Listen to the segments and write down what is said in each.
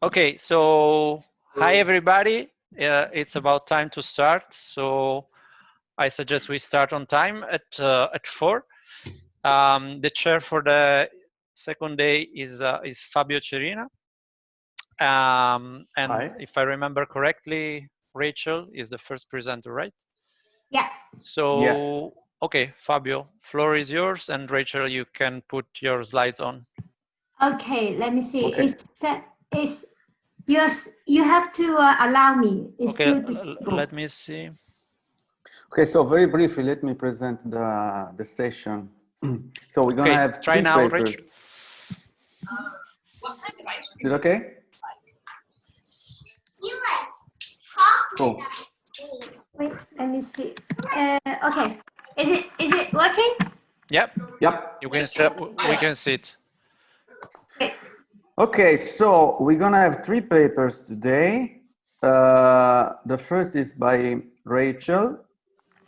Okay, so hi everybody. It's about time to start. So I suggest we start on time at 4. The chair for the second day is Fabio Cerina. And Hi. if I remember correctly, Rachel is the first presenter, right? Yeah. So Yeah. okay, Fabio, floor is yours, and Rachel, you can put your slides on. Okay, let me see. Okay. You have to allow me. It's Okay, still disabled. let me see. Okay, so very briefly, let me present the session. So we're gonna have try three now, papers. Rachel. Is it okay? Cool. Wait, let me see. Okay, is it working? Yep. Yep. You can we can see it. Great. Okay, so we're gonna have three papers today. The first is by Rachel,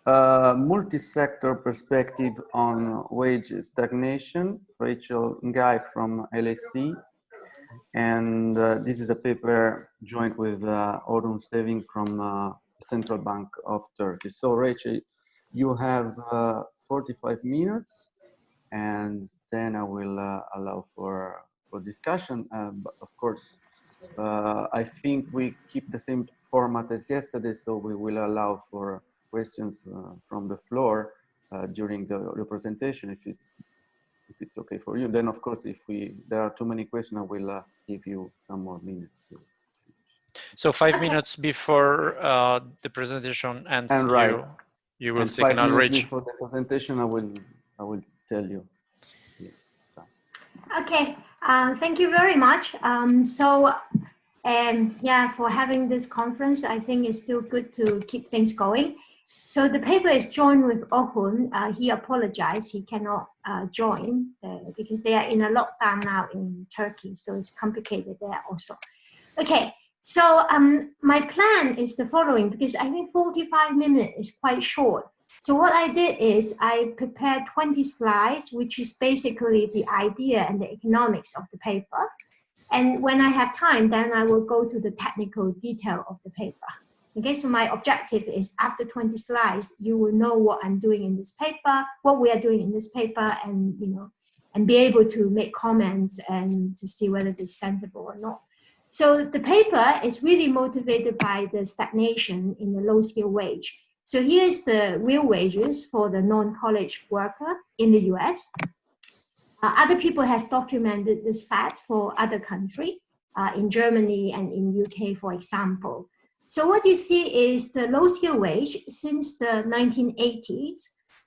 multi-sector perspective on wage stagnation. Rachel Ngai from LSE. And this is a paper joined with Orun Seving from Central Bank of Turkey. So Rachel, you have 45 minutes, and then I will allow for discussion. But of course, I think we keep the same format as yesterday, so we will allow for questions from the floor during the presentation if it's okay for you. Then, of course, if there are too many questions, I will give you some more minutes to finish. So 5 minutes before the presentation ends, And right, you will and signal 5 minutes Rachel. before the presentation, I will tell you. Okay. Thank you very much. Yeah, for having this conference, I think it's still good to keep things going. So the paper is joined with Orhun. He apologized, he cannot join because they are in a lockdown now in Turkey, so it's complicated there also. Okay, so my plan is the following, because I think 45 minutes is quite short. So what I did is I prepared 20 slides, which is basically the idea and the economics of the paper. And when I have time, then I will go to the technical detail of the paper. Okay, so my objective is after 20 slides, you will know what I'm doing in this paper, what we are doing in this paper, and and be able to make comments and to see whether it's sensible or not. So the paper is really motivated by the stagnation in the low-skill wage. So here's the real wages for the non-college worker in the US. Other people has documented this fact for other countries, in Germany and in UK, for example. So what you see is the low-skill wage since the 1980s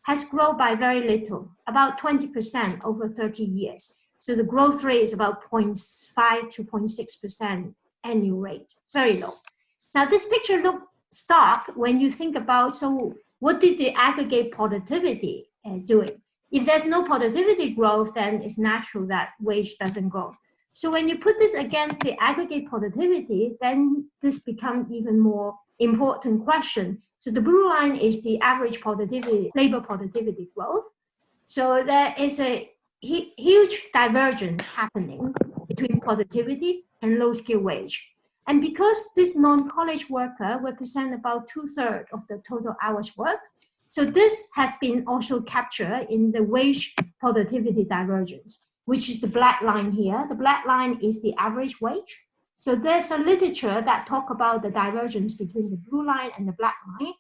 has grown by very little, about 20% over 30 years. So the growth rate is about 0.5 to 0.6% annual rate, very low. Now this picture looks stark when you think about, so what did the aggregate productivity doing? If there's no productivity growth, then it's natural that wage doesn't grow. So when you put this against the aggregate productivity, then this becomes even more important question. So the blue line is the average productivity, labor productivity growth. So there is a huge divergence happening between productivity and low skill wage. And because this non-college worker represent about 2/3 of the total hours worked, so this has been also captured in the wage productivity divergence, which is the black line here. The black line is the average wage. So there's a literature that talk about the divergence between the blue line and the black line.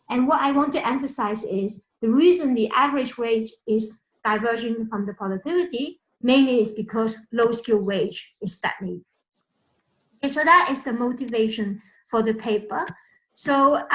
And what I want to emphasize is the reason the average wage is diverging from the productivity mainly is because low skill wage is stagnating. Okay, so that is the motivation for the paper. So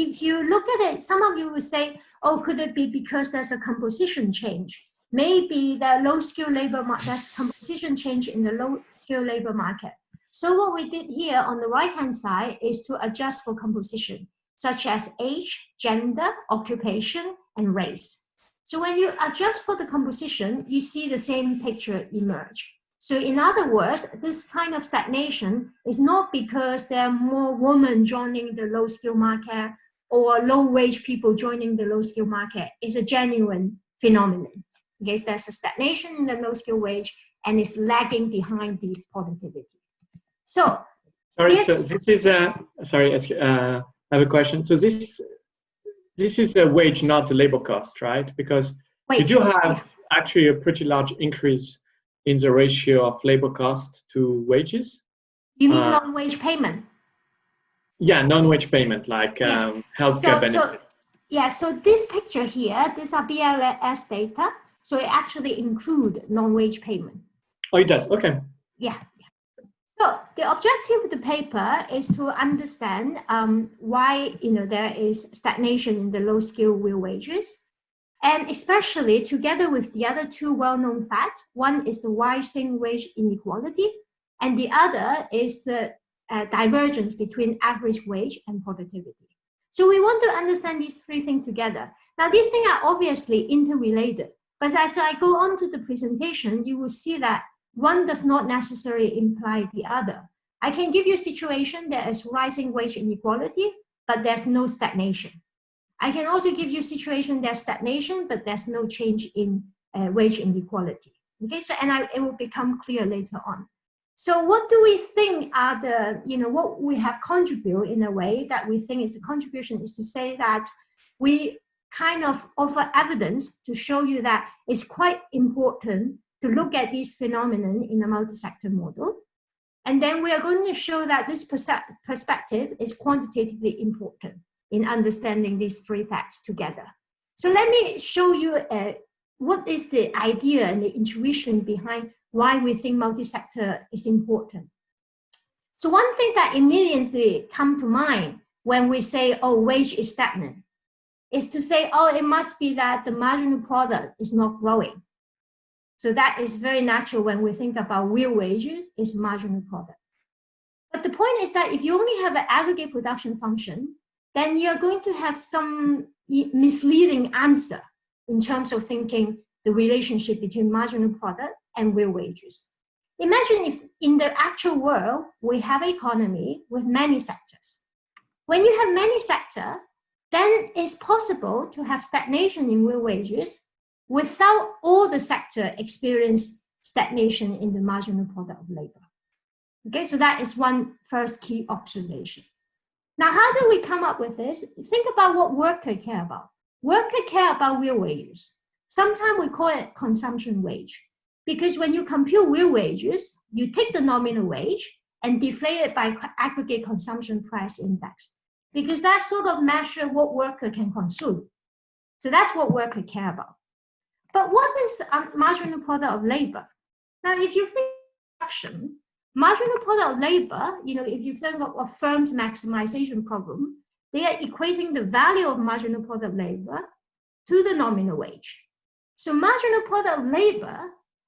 if you look at it, some of you will say, oh, could it be because there's a composition change? Maybe the low skill labor market, there's composition change in the low skill labor market. So what we did here on the right-hand side is to adjust for composition, such as age, gender, occupation, and race. So when you adjust for the composition, you see the same picture emerge. So in other words, this kind of stagnation is not because there are more women joining the low skill market or low wage people joining the low skill market. It's a genuine phenomenon. Okay, there's a stagnation in the low skill wage and it's lagging behind the productivity. So, sorry, yes. so this is sorry, I have a question. So this is a wage, not the labor cost, right? Because wage, you do have actually a pretty large increase in the ratio of labor cost to wages. You mean non-wage payment? Yeah, non-wage payment, like Yes. healthcare benefits. So this picture here, these are BLS data. So it actually includes non-wage payment. Oh, it does. Okay. Yeah. So the objective of the paper is to understand why there is stagnation in the low-skilled real wages, and especially together with the other two well-known facts. One is the rising wage inequality, and the other is the divergence between average wage and productivity. So we want to understand these three things together. Now, these things are obviously interrelated, but as I go on to the presentation, you will see that one does not necessarily imply the other. I can give you a situation that is rising wage inequality, but there's no stagnation. I can also give you a situation there's stagnation, but there's no change in wage inequality. Okay, so it will become clear later on. So what do we think are the, what we have contributed in a way that we think is the contribution is to say that we kind of offer evidence to show you that it's quite important to look at this phenomenon in a multi-sector model. And then we are going to show that this perspective is quantitatively important in understanding these three facts together. So let me show you what is the idea and the intuition behind why we think multi-sector is important. So one thing that immediately comes to mind when we say, oh, wage is stagnant, is to say, oh, it must be that the marginal product is not growing. So that is very natural when we think about real wages is marginal product. But the point is that if you only have an aggregate production function, then you're going to have some misleading answer in terms of thinking the relationship between marginal product and real wages. Imagine if in the actual world, we have an economy with many sectors. When you have many sectors, then it's possible to have stagnation in real wages without all the sector experience stagnation in the marginal product of labor. Okay, so that is one first key observation. Now, how do we come up with this? Think about what workers care about. Workers care about real wages. Sometimes we call it consumption wage, because when you compute real wages, you take the nominal wage and deflate it by aggregate consumption price index, because that sort of measure what worker can consume. So that's what workers care about. But what is marginal product of labor? Now, if you think production, marginal product of labor, if you think of a firm's maximization problem, they are equating the value of marginal product of labor to the nominal wage. So marginal product of labor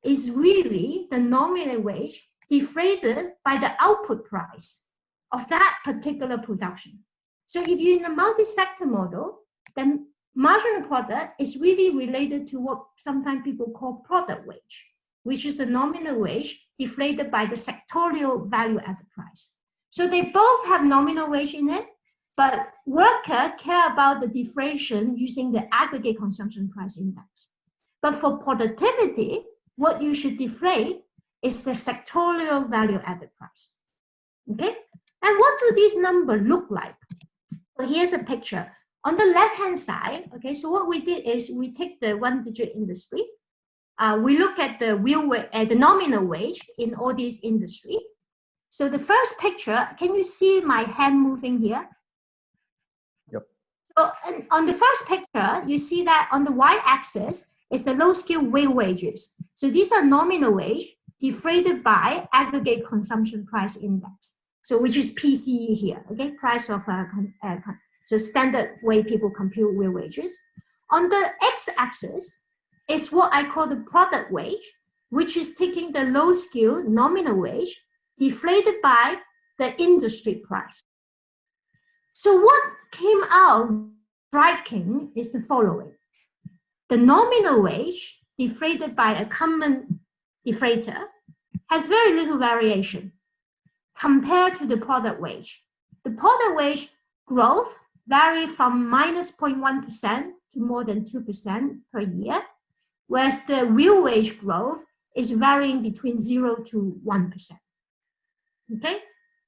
is really the nominal wage deflated by the output price of that particular production. So if you're in a multi-sector model, then marginal product is really related to what sometimes people call product wage, which is the nominal wage deflated by the sectorial value added price. So they both have nominal wage in it, but workers care about the deflation using the aggregate consumption price index. But for productivity, what you should deflate is the sectorial value added price. Okay? And what do these numbers look like? So here's a picture. On the left-hand side, okay, so what we did is we take the one-digit industry. We look at the the nominal wage in all these industry. So the first picture, can you see my hand moving here? Yep. So on the first picture, you see that on the y-axis is the low-skilled real wages. So these are nominal wage deflated by aggregate consumption price index. So which is PCE here, okay, price of so standard way people compute real wages. On the x-axis is what I call the product wage, which is taking the low-skilled nominal wage deflated by the industry price. So what came out striking is the following. The nominal wage deflated by a common deflator has very little variation compared to the product wage. The product wage growth vary from minus 0.1% to more than 2% per year, whereas the real wage growth is varying between 0 to 1%. Okay,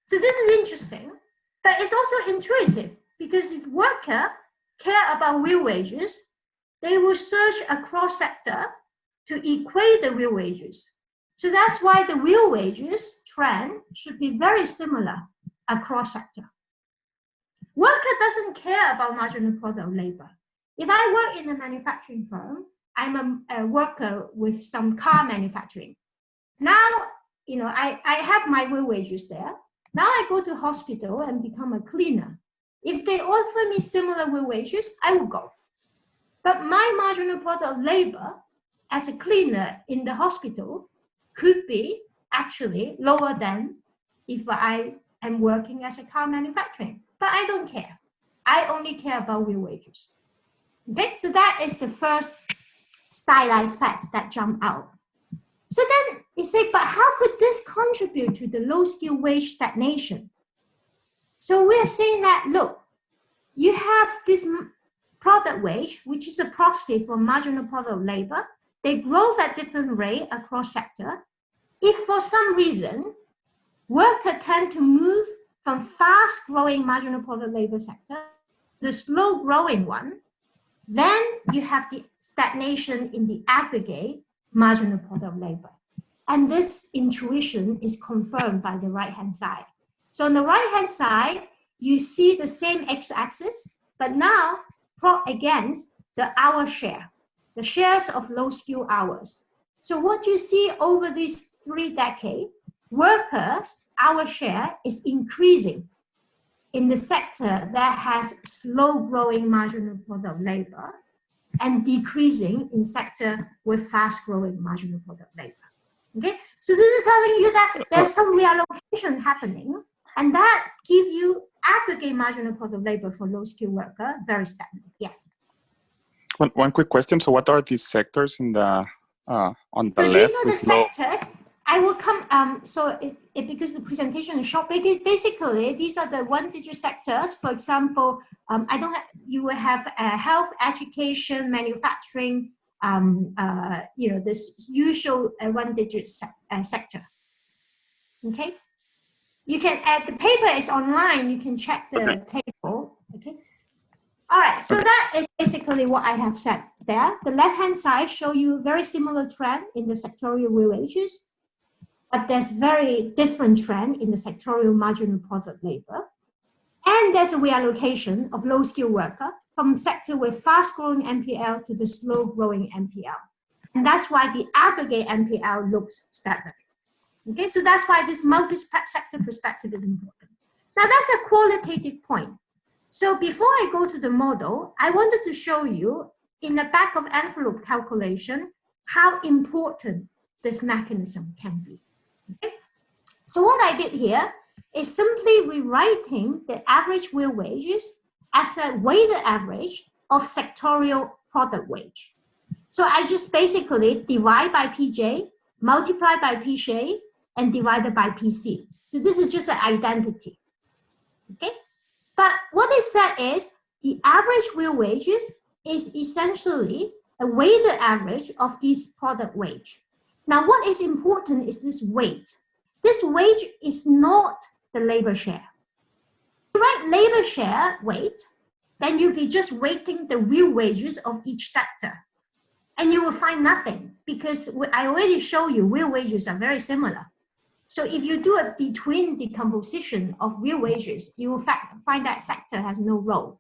So this is interesting, but it's also intuitive, because if workers care about real wages, they will search across sector to equate the real wages. So that's why the real wages trend should be very similar across sector. Worker doesn't care about marginal product of labor. If I work in a manufacturing firm, I'm a worker with some car manufacturing. Now, you know, I have my real wages there. Now I go to hospital and become a cleaner. If they offer me similar real wages, I will go. But my marginal product of labor as a cleaner in the hospital could be actually lower than if I am working as a car manufacturing. But I don't care. I only care about real wages. Okay, so that is the first stylized fact that jump out. So then you say, but how could this contribute to the low skill wage stagnation? So we're saying that, look, you have this product wage, which is a proxy for marginal product of labor. They grow at different rate across sector. If for some reason, workers tend to move from fast growing marginal product labor sector to the slow growing one, then you have the stagnation in the aggregate marginal product of labor. And this intuition is confirmed by the right-hand side. So on the right-hand side, you see the same x-axis, but now plot against the hour share, the shares of low skill hours. So what you see over these 3 decades, workers' hour share is increasing in the sector that has slow growing marginal product of labor and decreasing in sector with fast growing marginal product of labor. Okay, so this is telling you that there's some reallocation happening, and that gives you aggregate marginal product of labor for low skill worker very stagnant. Yeah. One quick question. So what are these sectors in the on the so left? These are the sectors. I will come, because the presentation is short, basically, these are the 1-digit sectors. For example, you will have health, education, manufacturing, you know, this usual 1-digit sector. Okay? You can add, the paper is online, you can check the table. Okay? All right, so that is basically what I have said there. The left-hand side show you very similar trend in the sectorial real wages, but there's very different trend in the sectorial marginal product labor. And there's a reallocation of low skill worker from sector with fast growing MPL to the slow growing MPL. And that's why the aggregate MPL looks stagnant. Okay, so that's why this multi-sector perspective is important. Now that's a qualitative point. So before I go to the model, I wanted to show you in the back of envelope calculation how important this mechanism can be. Okay? So what I did here is simply rewriting the average real wages as a weighted average of sectorial product wage. So I just basically divide by PJ, multiply by PJ, and divided by PC. So this is just an identity. Okay? But what it said is the average real wages is essentially a weighted average of these product wage. Now, what is important is this weight. This wage is not the labor share. If you write labor share weight, then you'll be just weighting the real wages of each sector. And you will find nothing, because I already showed you real wages are very similar. So if you do a between decomposition of real wages, you will find that sector has no role.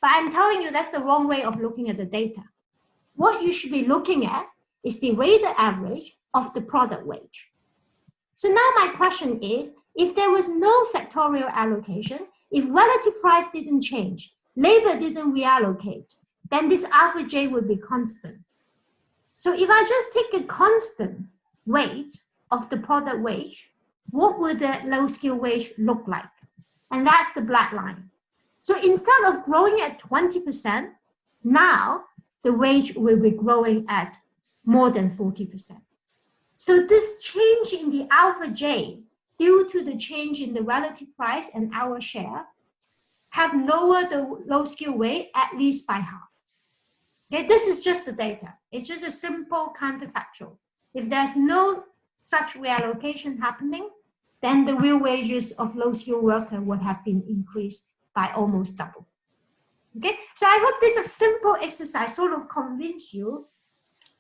But I'm telling you that's the wrong way of looking at the data. What you should be looking at is the weighted average of the product wage. So now my question is, if there was no sectorial allocation, if relative price didn't change, labor didn't reallocate, then this alpha J would be constant. So if I just take a constant weight of the product wage, what would the low skill wage look like? And that's the black line. So instead of growing at 20%, now the wage will be growing at more than 40%. So this change in the alpha J, due to the change in the relative price and our share, have lowered the low skill wage at least by half. Okay, this is just the data. It's just a simple counterfactual. If there's no such reallocation happening, then the real wages of low-skilled workers would have been increased by almost double. Okay, so I hope this is a simple exercise sort of convince you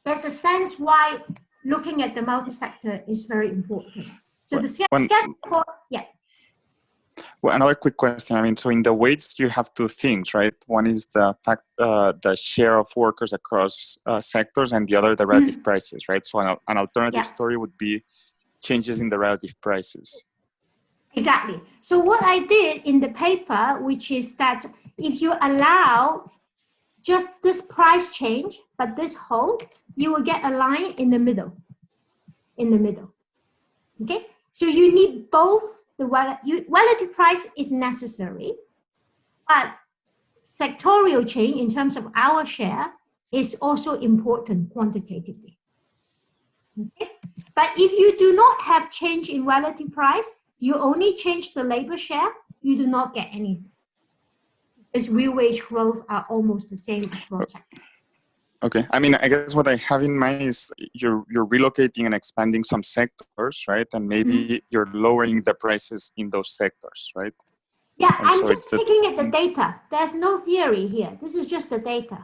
there's a sense why looking at the multi-sector is very important. So the schedule, yeah. Well, another quick question. I mean, so in the weights, you have two things, right? One is the fact, the share of workers across sectors, and the other, the relative prices, right? So an alternative story would be changes in the relative prices. Exactly. So what I did in the paper, which is that if you allow just this price change, but this hold, you will get a line in the middle. Okay? So you need both. The relative price is necessary, but sectorial change in terms of our share is also important quantitatively. Okay? But if you do not have change in relative price, you only change the labor share, you do not get anything. Because real wage growth are almost the same across sectors. Okay, I mean, I guess what I have in mind is you're relocating and expanding some sectors, right? And maybe you're lowering the prices in those sectors, right? Yeah, and I'm so just taking it the data. There's no theory here. This is just the data.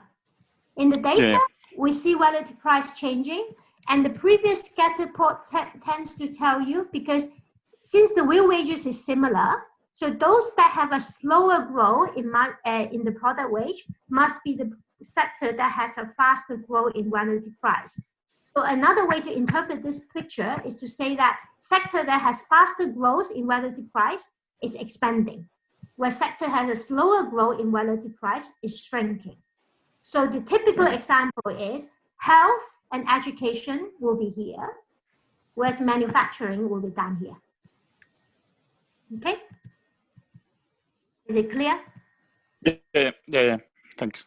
In the data, we see relative price changing, and the previous scatter plot tends to tell you, because since the real wages is similar, so those that have a slower growth in the product wage must be the sector that has a faster growth in relative price. So another way to interpret this picture is to say that sector that has faster growth in relative price is expanding, where sector has a slower growth in relative price is shrinking. So the typical example is health and education will be here, whereas manufacturing will be down here. Okay? Is it clear? Yeah. Thanks.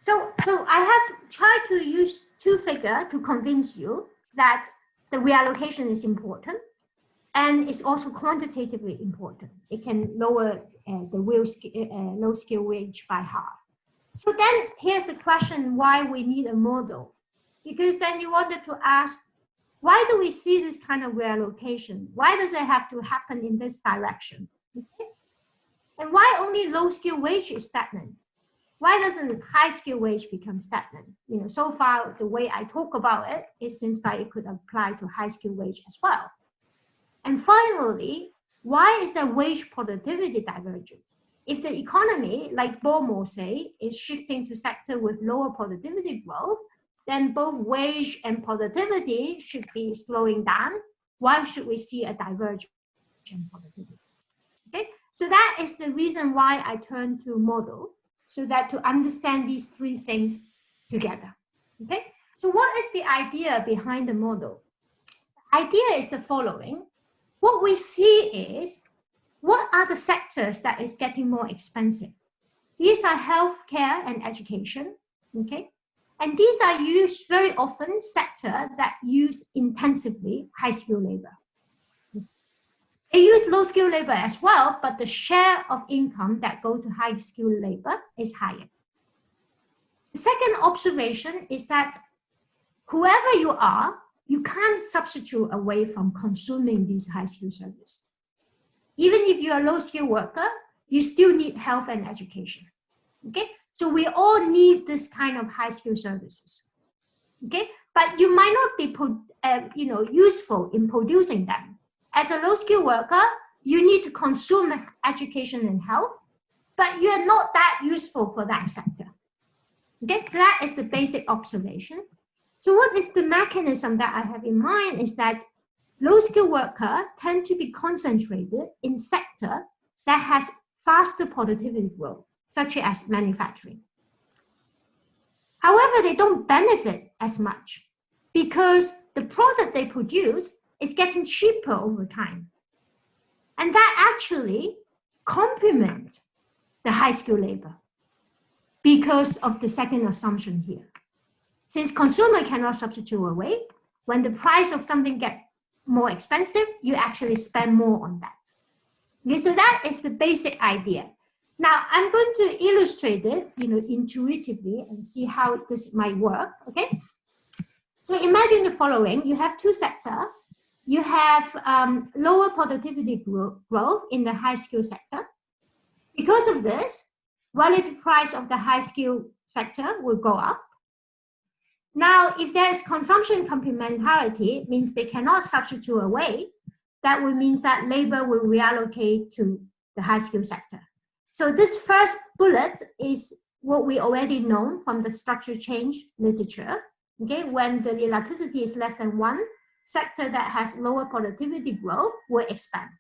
So I have tried to use two figures to convince you that the reallocation is important, and it's also quantitatively important. It can lower the low skill wage by half. So then here's the question why we need a model. Because then you wanted to ask, why do we see this kind of reallocation? Why does it have to happen in this direction? Okay? And why only low skill wage is stagnant? Why doesn't high skill wage become stagnant? You know, so far the way I talk about it, it seems like it could apply to high skill wage as well. And finally, why is there wage productivity divergence? If the economy, like Bomo say, is shifting to sector with lower productivity growth, then both wage and productivity should be slowing down. Why should we see a divergence in productivity? Okay, so that is the reason why I turn to model, so that to understand these three things together. Okay, so what is the idea behind the model? The idea is the following. What we see is, what are the sectors that is getting more expensive? These are healthcare and education, okay? And these are used very often sector that use intensively high-skilled labor. They use low-skilled labor as well, but the share of income that go to high-skilled labor is higher. The second observation is that whoever you are, you can't substitute away from consuming these high-skilled services. Even if you're a low-skilled worker, you still need health and education. Okay, so we all need this kind of high-skilled services. Okay, but you might not be useful in producing them. As a low-skilled worker, you need to consume education and health, but you're not that useful for that sector. Okay, so that is the basic observation. So what is the mechanism that I have in mind is that low-skilled workers tend to be concentrated in sector that has faster productivity growth, such as manufacturing. However, they don't benefit as much because the product they produce is getting cheaper over time. And that actually complements the high-skilled labor because of the second assumption here. Since consumer cannot substitute away, when the price of something gets more expensive, you actually spend more on that. Okay, so that is the basic idea. Now I'm going to illustrate it, intuitively and see how this might work. Okay. So imagine the following: you have two sectors. you have lower productivity growth in the high skill sector. Because of this, relative price of the high skill sector will go up. Now, if there is consumption complementarity, it means they cannot substitute away. That will mean that labor will reallocate to the high skill sector. So this first bullet is what we already know from the structure change literature. Okay, when the elasticity is less than 1, sector that has lower productivity growth will expand.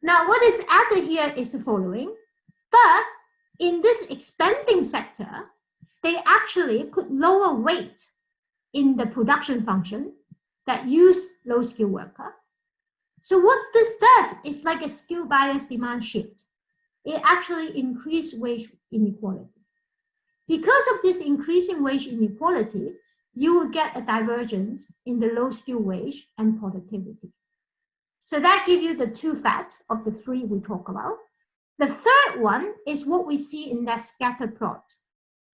Now, what is added here is the following. But in this expanding sector, they actually put lower weight in the production function that use low skill worker. So what this does is like a skill bias demand shift. It actually increases wage inequality. Because of this increasing wage inequality, you will get a divergence in the low skill wage and productivity. So that gives you the 2 facts of the 3 we talk about. The third one is what we see in that scatter plot.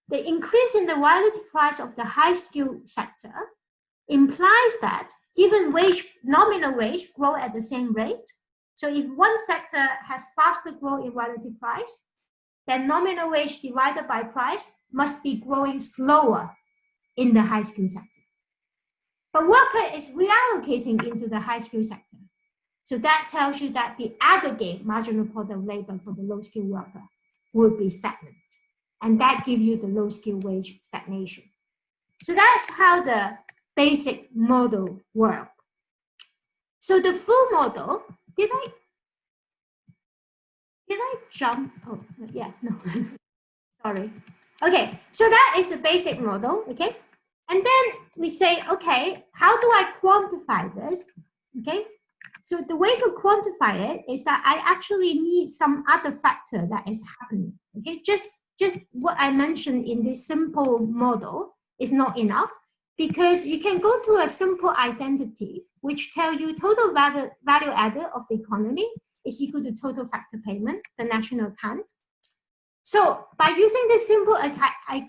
The increase in the relative price of the high skill sector implies that given nominal wage grow at the same rate, so if one sector has faster growth in relative price, then nominal wage divided by price must be growing slower in the high skill sector. But worker is reallocating into the high skill sector. So that tells you that the aggregate marginal product labor for the low skill worker will be stagnant. And that gives you the low skill wage stagnation. So that's how the basic model works. So the full model, did I jump? Oh, yeah, no, sorry. Okay, so that is the basic model, okay? And then we say, okay, how do I quantify this? Okay, so the way to quantify it is that I actually need some other factor that is happening, okay? Just what I mentioned in this simple model is not enough, because you can go to a simple identity which tell you total value added of the economy is equal to total factor payment, the national account. So by using this simple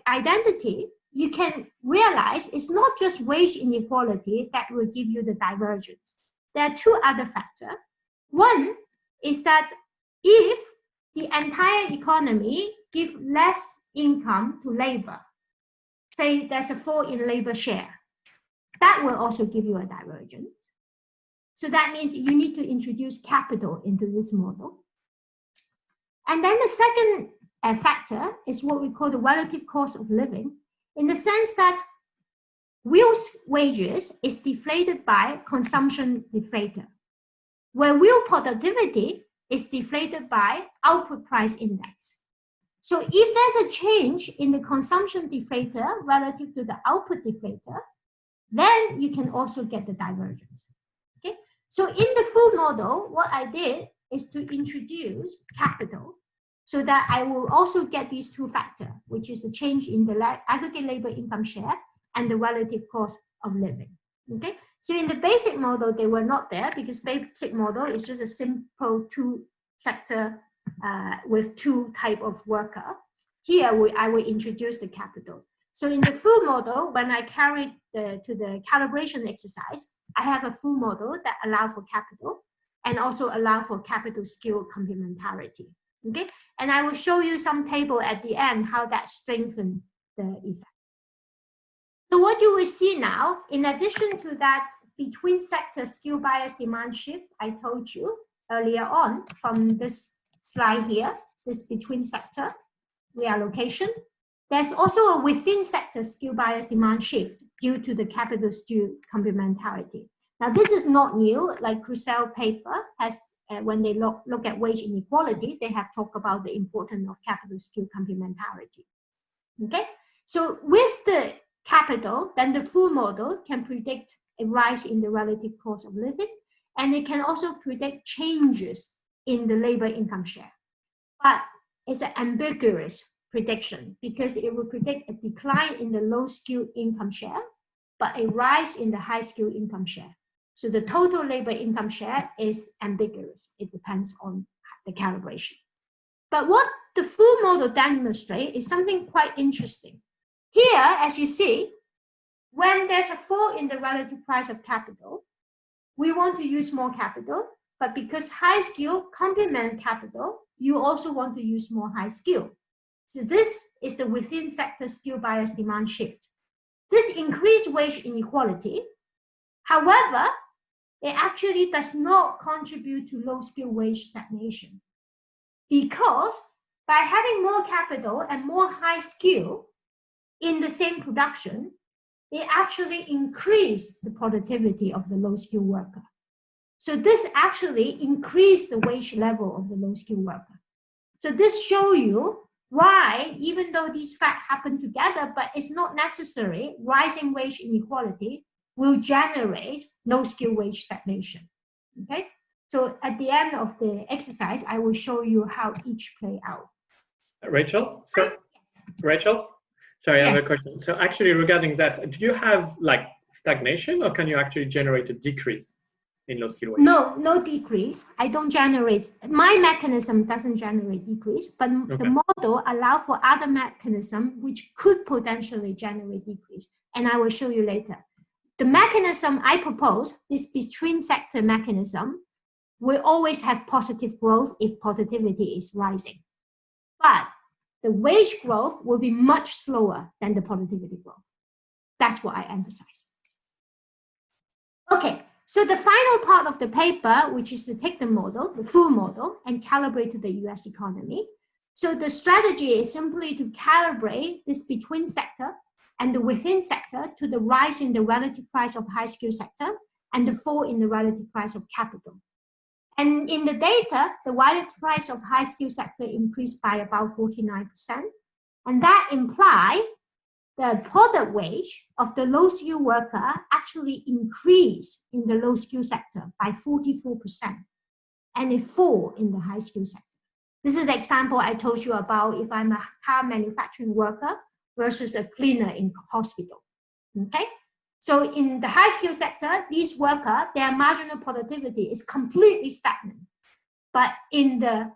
identity, you can realize it's not just wage inequality that will give you the divergence. There are 2 other factors. One is that if the entire economy gives less income to labor, say there's a fall in labor share, that will also give you a divergence. So that means you need to introduce capital into this model. And then the second factor is what we call the relative cost of living, in the sense that real wages is deflated by consumption deflator, where real productivity is deflated by output price index. So if there's a change in the consumption deflator relative to the output deflator, then you can also get the divergence. Okay, so in the full model, what I did is to introduce capital so that I will also get these 2 factors, which is the change in the aggregate labor income share and the relative cost of living. Okay, so in the basic model, they were not there because basic model is just a simple 2 sector with 2 type of worker. Here, I will introduce the capital. So in the full model, when I carry to the calibration exercise, I have a full model that allows for capital and also allow for capital skill complementarity. Okay, and I will show you some table at the end how that strengthens the effect. So what you will see now, in addition to that between sector skill bias demand shift I told you earlier on from this slide here, this between sector reallocation, there's also a within sector skill bias demand shift due to the capital skill complementarity. Now this is not new, like Crusoe paper has, when they look at wage inequality, they have talked about the importance of capital skill complementarity. Okay, so with the capital, then the full model can predict a rise in the relative cost of living, and it can also predict changes in the labor income share. But it's an ambiguous prediction because it will predict a decline in the low skill income share, but a rise in the high skill income share. So the total labor income share is ambiguous. It depends on the calibration. But what the full model demonstrates is something quite interesting. Here, as you see, when there's a fall in the relative price of capital, we want to use more capital, but because high skill complement capital, you also want to use more high skill. So this is the within sector skill bias demand shift. This increased wage inequality. However, it actually does not contribute to low skill wage stagnation, because by having more capital and more high skill in the same production, it actually increased the productivity of the low skill worker. So this actually increased the wage level of the low skill worker. So this shows you why, even though these facts happen together, but it's not necessary, rising wage inequality will generate low skill wage stagnation. Okay? So at the end of the exercise, I will show you how each play out. Rachel? Rachel? Sorry, I have a question. So actually regarding that, do you have like stagnation, or can you actually generate a decrease in low skill wage? No, no decrease. I don't generate, my mechanism doesn't generate decrease, but the model allows for other mechanism which could potentially generate decrease. And I will show you later. The mechanism I propose, this between sector mechanism, will always have positive growth if productivity is rising. But the wage growth will be much slower than the productivity growth. That's what I emphasize. Okay, so the final part of the paper, which is to take the model, the full model, and calibrate to the US economy. So the strategy is simply to calibrate this between sector and the within sector to the rise in the relative price of high skill sector and the fall in the relative price of capital. And in the data, the relative price of high skill sector increased by about 49%. And that implies the product wage of the low skill worker actually increased in the low skill sector by 44%, and it fall in the high skill sector. This is the example I told you about if I'm a car manufacturing worker versus a cleaner in hospital. Okay? So in the high skill sector, these workers, their marginal productivity is completely stagnant. But in the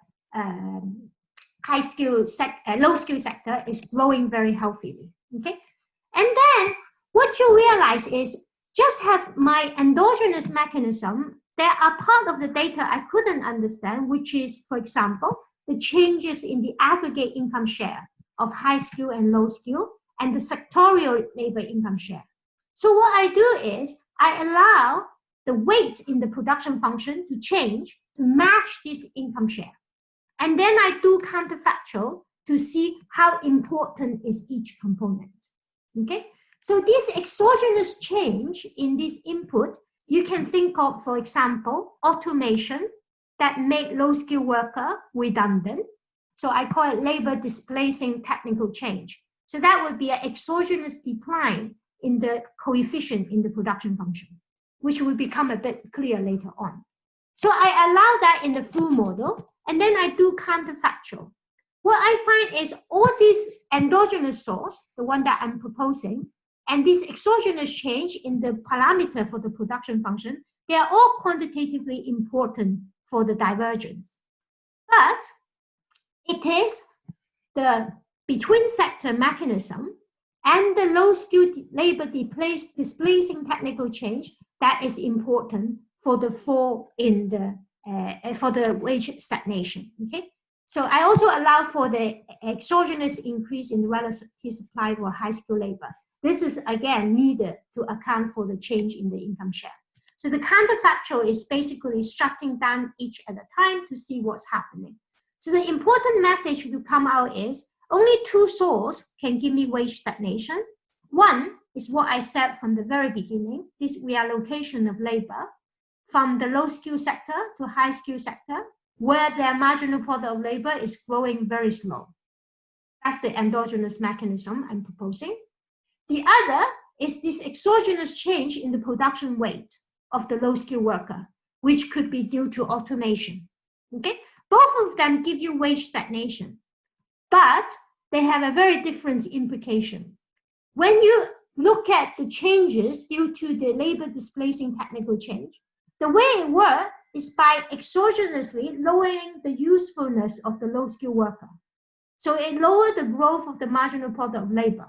low skill sector is growing very healthily. Okay? And then what you realize is just have my endogenous mechanism, there are part of the data I couldn't understand, which is, for example, the changes in the aggregate income share of high skill and low skill and the sectorial labor income share. So what I do is I allow the weights in the production function to change to match this income share. And then I do counterfactual to see how important is each component. Okay? So this exogenous change in this input, you can think of, for example, automation that make low skill worker redundant. So I call it labor displacing technical change. So that would be an exogenous decline in the coefficient in the production function, which will become a bit clear later on. So I allow that in the full model, and then I do counterfactual. What I find is all these endogenous source, the one that I'm proposing, and this exogenous change in the parameter for the production function, they are all quantitatively important for the divergence. But it is the between sector mechanism and the low skilled labor displacing technical change that is important for the fall in the for the wage stagnation. Okay, so I also allow for the exogenous increase in the relative supply for high skilled labor. This is again needed to account for the change in the income share. So the counterfactual is basically shutting down each at a time to see what's happening. So the important message to come out is only two sources can give me wage stagnation. One is what I said from the very beginning, this reallocation of labor from the low skill sector to high skill sector, where their marginal product of labor is growing very slow. That's the endogenous mechanism I'm proposing. The other is this exogenous change in the production weight of the low skill worker, which could be due to automation. Okay, both of them give you wage stagnation, but they have a very different implication. When you look at the changes due to the labor displacing technical change, the way it works is by exogenously lowering the usefulness of the low skill worker. So it lowers the growth of the marginal product of labor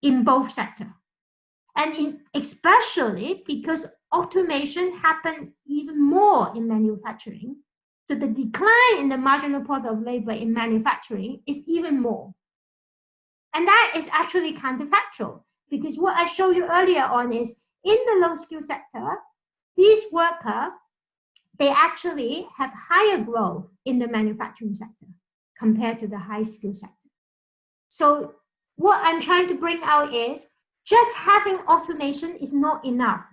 in both sectors. And especially because automation happened even more in manufacturing. So the decline in the marginal product of labor in manufacturing is even more. And that is actually counterfactual, because what I showed you earlier on is in the low skill sector, these workers, they actually have higher growth in the manufacturing sector compared to the high skill sector. So what I'm trying to bring out is just having automation is not enough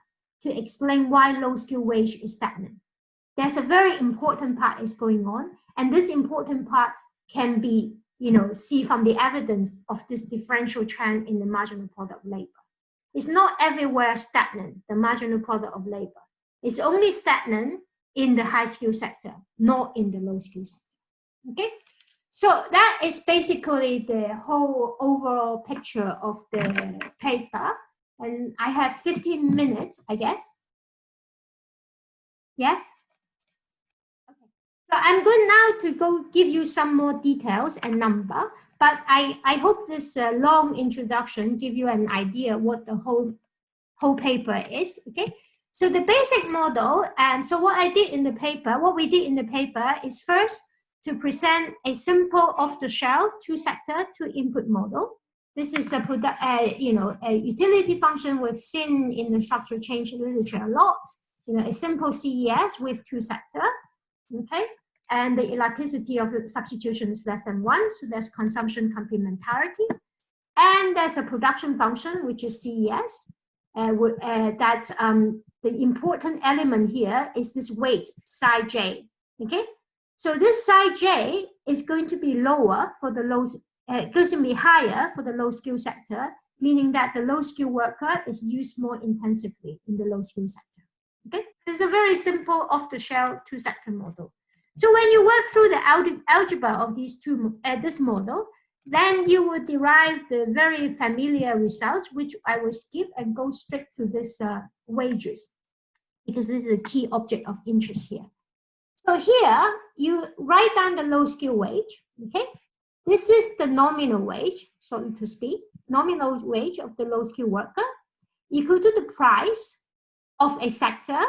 to explain why low skill wage is stagnant. There's a very important part is going on, and this important part can be, see from the evidence of this differential trend in the marginal product of labor. It's not everywhere stagnant, the marginal product of labor. It's only stagnant in the high skill sector, not in the low skill sector. Okay, so that is basically the whole overall picture of the paper. And I have 15 minutes, I guess. Yes? Okay. So I'm going now to go give you some more details and number, but I hope this long introduction give you an idea what the whole paper is, okay? So the basic model, and so what we did in the paper is first to present a simple off-the-shelf two-sector, two-input model. This is a utility function we've seen in the structural change literature a lot. A simple CES with two-sector, okay? And the elasticity of the substitution is less than 1, so there's consumption complementarity. And there's a production function, which is CES. That's the important element here is this weight, psi j, okay? So this psi j is going to be lower for the low, going to be higher for the low skill sector, meaning that the low skill worker is used more intensively in the low skill sector, okay? It's a very simple off-the-shelf two-sector model. So when you work through the algebra of these this model, then you will derive the very familiar results, which I will skip and go straight to this wages, because this is a key object of interest here. So here, you write down the low skill wage, okay? This is the nominal wage, so to speak, nominal wage of the low skill worker, equal to the price of a sector.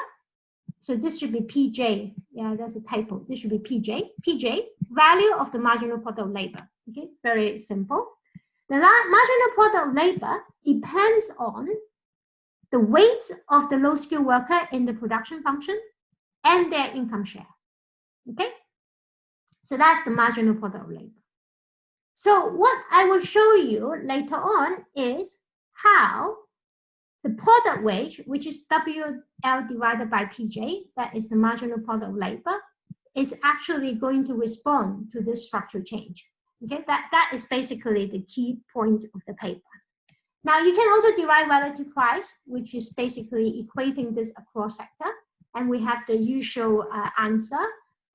So this should be PJ, yeah, that's a typo. This should be PJ, value of the marginal product of labor. Okay, very simple. The marginal product of labor depends on the weight of the low skill worker in the production function and their income share. Okay, so that's the marginal product of labor. So what I will show you later on is how the product wage, which is WL divided by PJ, that is the marginal product of labor, is actually going to respond to this structural change. Okay, that is basically the key point of the paper. Now you can also derive relative price, which is basically equating this across sector, and we have the usual answer.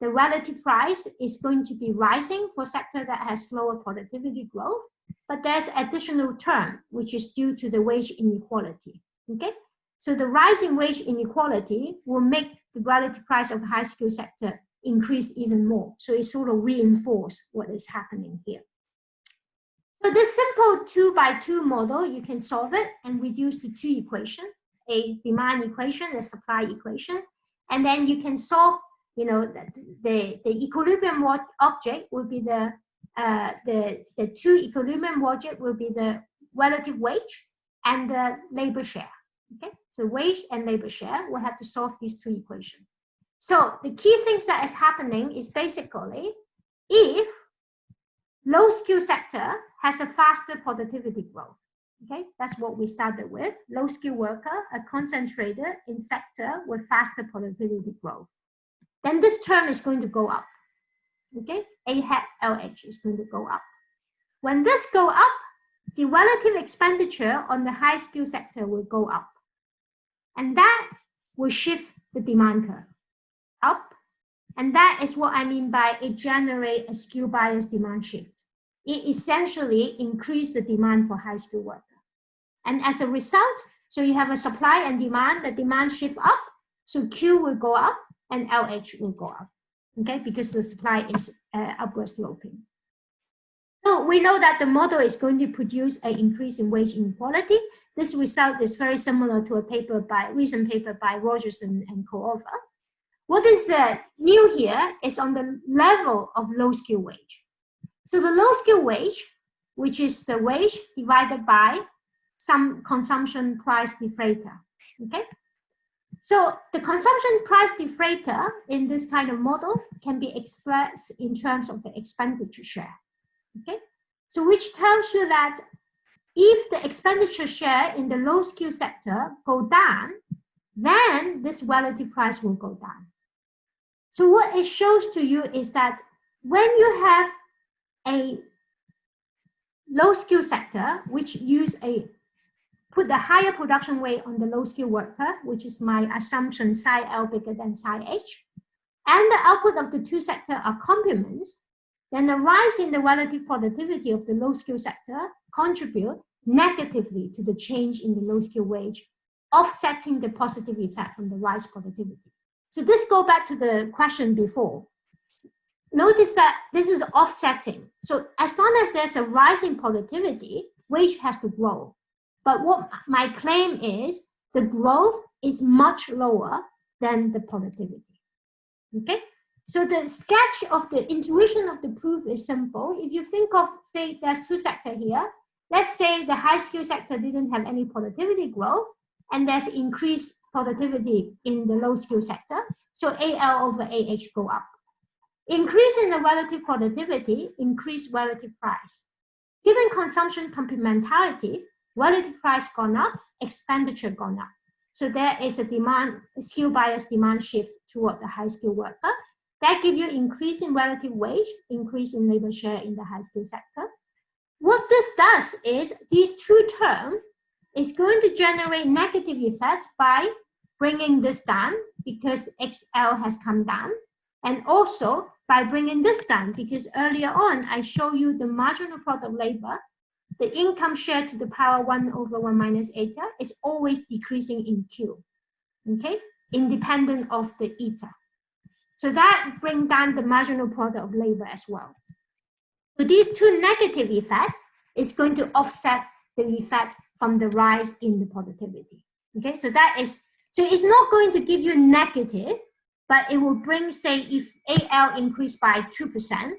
The relative price is going to be rising for sector that has slower productivity growth, but there's additional term, which is due to the wage inequality, okay? So the rising wage inequality will make the relative price of high skill sector increase even more. So it sort of reinforces what is happening here. So this simple 2x2 model, you can solve it and reduce to two equations, a demand equation, a supply equation, and then you can solve, the equilibrium object will be the two equilibrium object will be the relative wage and the labor share. Okay, so wage and labor share, we'll have to solve these two equations. So the key things that is happening is basically if low skill sector has a faster productivity growth, okay, that's what we started with. Low skill worker are concentrated in sector with faster productivity growth. Then this term is going to go up, okay? A hat LH is going to go up. When this go up, the relative expenditure on the high skill sector will go up. And that will shift the demand curve up. And that is what I mean by it generate a skill bias demand shift. It essentially increases the demand for high skill worker. And as a result, so you have a supply and demand, the demand shift up, so Q will go up and LH will go up, okay, because the supply is upward sloping. So we know that the model is going to produce an increase in wage inequality. This result is very similar to a recent paper by Rogers and co-author. What is new here is on the level of low skill wage. So the low skill wage, which is the wage divided by some consumption price deflator, okay? So the consumption price deflator in this kind of model can be expressed in terms of the expenditure share, okay? So which tells you that if the expenditure share in the low skill sector go down, then this relative price will go down. So what it shows to you is that when you have a low skill sector, which put the higher production weight on the low skill worker, which is my assumption psi L bigger than psi H, and the output of the two sectors are complements, then the rise in the relative productivity of the low skill sector contribute negatively to the change in the low skill wage, offsetting the positive effect from the rise productivity. So this goes back to the question before. Notice that this is offsetting. So as long as there's a rise in productivity, wage has to grow. But what my claim is, the growth is much lower than the productivity. Okay? So the sketch of the intuition of the proof is simple. If you think of, say, there's two sectors here. Let's say the high skill sector didn't have any productivity growth, and there's increased productivity in the low skill sector. So AL over AH go up. Increase in the relative productivity, increase relative price. Given consumption complementarity, relative price gone up, expenditure gone up. So there is a skill bias demand shift toward the high skill worker. That gives you increase in relative wage, increase in labor share in the high skill sector. What this does is these two terms is going to generate negative effects by bringing this down because XL has come down, and also by bringing this down because earlier on I show you the marginal product of labor, the income share to the power 1 over 1 minus eta is always decreasing in Q, okay, independent of the eta. So that brings down the marginal product of labor as well. So these two negative effects is going to offset the effect from the rise in the productivity. Okay, so that is, so it's not going to give you negative, but it will bring, say, if AL increased by 2%,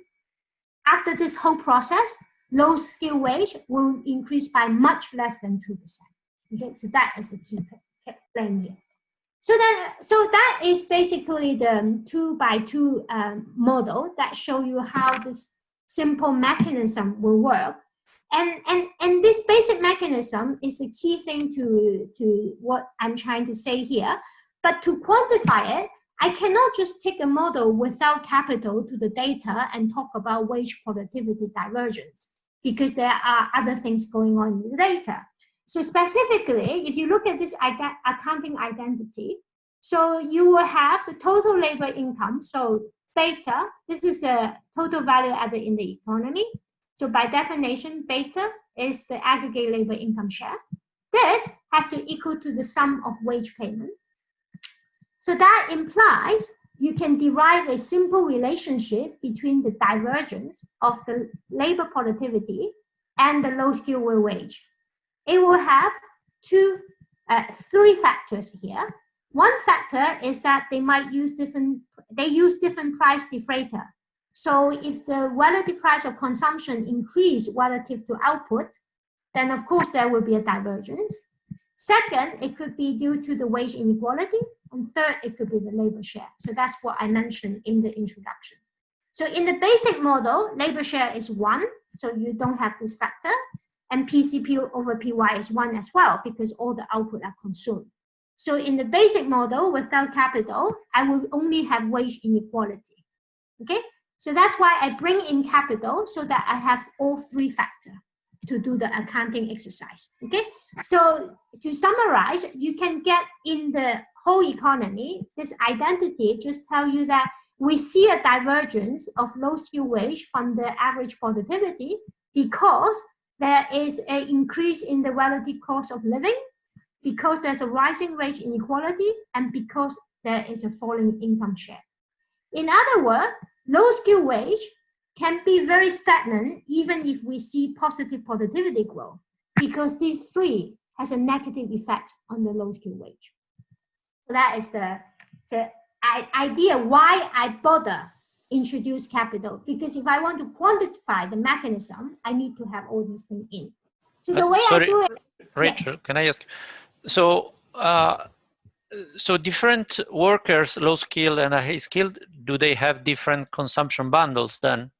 after this whole process, low skill wage will increase by much less than 2%. Okay, so that is the key claim here. So that is basically the 2x2 model that show you how this simple mechanism will work. And this basic mechanism is the key thing to what I'm trying to say here. But to quantify it, I cannot just take a model without capital to the data and talk about wage productivity divergence, because there are other things going on in the data. So specifically, if you look at this accounting identity, so you will have the total labor income. So beta, this is the total value added in the economy. So by definition, beta is the aggregate labor income share. This has to equal to the sum of wage payment. So that implies you can derive a simple relationship between the divergence of the labor productivity and the low skill wage. It will have three factors here. One factor is that they might use different price deflator. So if the relative price of consumption increase relative to output, then of course there will be a divergence. Second, it could be due to the wage inequality. And third, it could be the labor share. So that's what I mentioned in the introduction. So in the basic model, labor share is 1, so you don't have this factor. And PCP over PY is 1 as well, because all the output are consumed. So in the basic model, without capital, I will only have wage inequality. Okay? So that's why I bring in capital so that I have all three factors to do the accounting exercise. Okay? So to summarize, you can get in the whole economy, this identity just tell you that we see a divergence of low skill wage from the average productivity because there is an increase in the relative cost of living, because there's a rising wage inequality, and because there is a falling income share. In other words, low skill wage can be very stagnant even if we see positive productivity growth, because these three has a negative effect on the low skill wage. So that is the idea why I bother introduce capital, because if I want to quantify the mechanism, I need to have all these things in. So the way I do it, Rachel, can I ask? So, so different workers, low skilled and high skilled, do they have different consumption bundles then?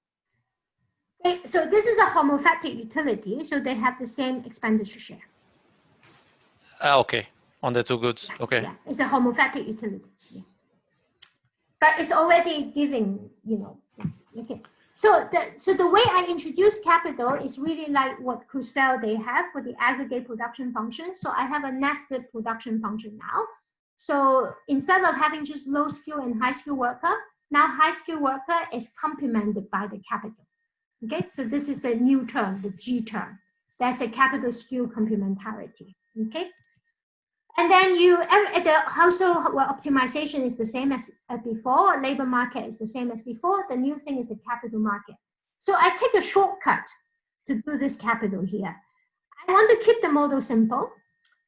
so this is a homothetic utility, so they have the same expenditure share. Okay, on the two goods. Okay. Yeah, it's a homothetic utility. Yeah. But it's already giving, you know, okay. So the way I introduce capital is really like what Crusoe they have for the aggregate production function. So I have a nested production function now. So instead of having just low skill and high skill worker, now high skill worker is complemented by the capital. Okay, so this is the new term, the G term. That's a capital skill complementarity. Okay. And then the household optimization is the same as before. Labor market is the same as before. The new thing is the capital market. So I take a shortcut to do this capital here. I want to keep the model simple.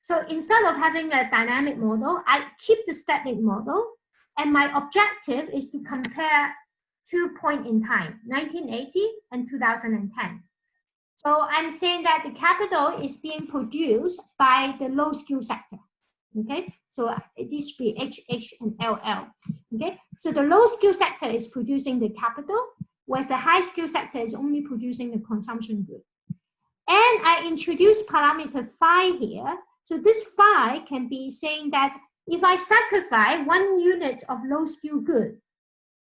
So instead of having a dynamic model, I keep the static model. And my objective is to compare 2 points in time, 1980 and 2010. So I'm saying that the capital is being produced by the low skill sector. Okay, so this should be HH and LL. Okay, so the low skill sector is producing the capital, whereas the high skill sector is only producing the consumption good. And I introduce parameter phi here. So this phi can be saying that if I sacrifice 1 unit of low skill good,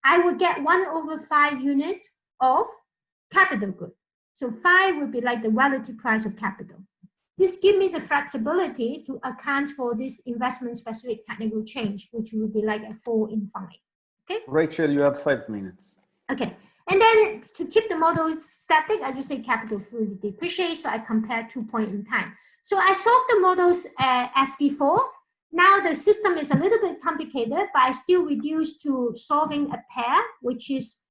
I will get 1/5 unit of capital good. So phi would be like the relative price of capital. This gives me the flexibility to account for this investment-specific technical change, which would be like a 4 in 5. Okay. Rachel, you have 5 minutes. Okay. And then to keep the model static, I just say capital fully depreciate. So I compare 2 points in time. So I solve the models as before. Now the system is a little bit complicated, but I still reduce to solving a pair, which is